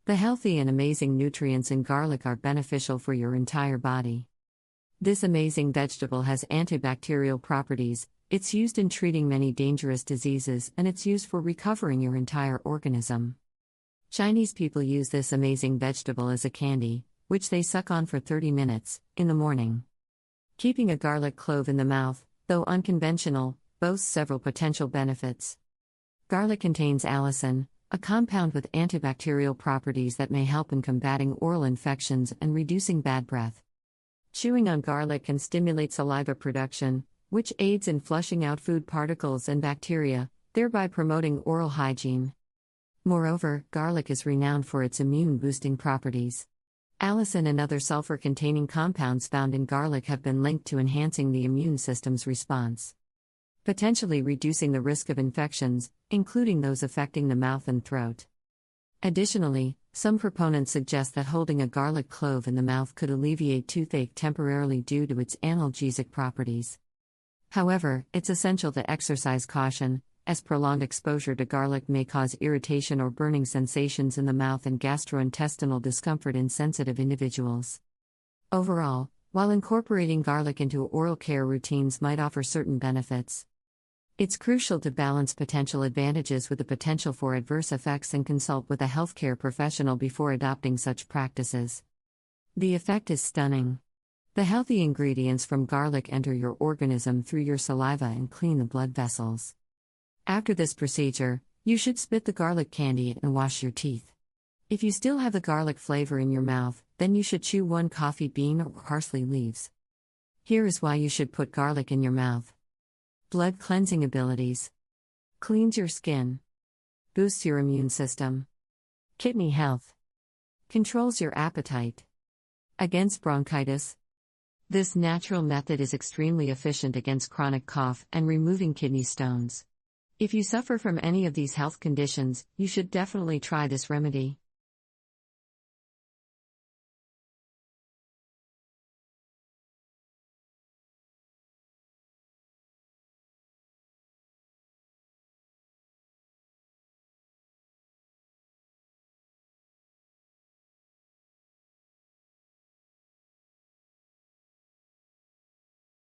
The healthy and amazing nutrients in garlic are beneficial for your entire body. This amazing vegetable has antibacterial properties, it's used in treating many dangerous diseases, and it's used for recovering your entire organism. Chinese people use this amazing vegetable as a candy, which they suck on for 30 minutes, in the morning. Keeping a garlic clove in the mouth, though unconventional, boasts several potential benefits. Garlic contains allicin, a compound with antibacterial properties that may help in combating oral infections and reducing bad breath. Chewing on garlic can stimulate saliva production, which aids in flushing out food particles and bacteria, thereby promoting oral hygiene. Moreover, garlic is renowned for its immune-boosting properties. Allicin and other sulfur-containing compounds found in garlic have been linked to enhancing the immune system's response, potentially reducing the risk of infections, including those affecting the mouth and throat. Additionally, some proponents suggest that holding a garlic clove in the mouth could alleviate toothache temporarily due to its analgesic properties. However, it's essential to exercise caution, as prolonged exposure to garlic may cause irritation or burning sensations in the mouth and gastrointestinal discomfort in sensitive individuals. Overall, while incorporating garlic into oral care routines might offer certain benefits, it's crucial to balance potential advantages with the potential for adverse effects and consult with a healthcare professional before adopting such practices. The effect is stunning. The healthy ingredients from garlic enter your organism through your saliva and clean the blood vessels. After this procedure, you should spit the garlic candy and wash your teeth. If you still have the garlic flavor in your mouth, then you should chew 1 coffee bean or parsley leaves. Here is why you should put garlic in your mouth. Blood cleansing abilities. Cleans your skin. Boosts your immune system. Kidney health. Controls your appetite. Against bronchitis. This natural method is extremely efficient against chronic cough and removing kidney stones. If you suffer from any of these health conditions, you should definitely try this remedy.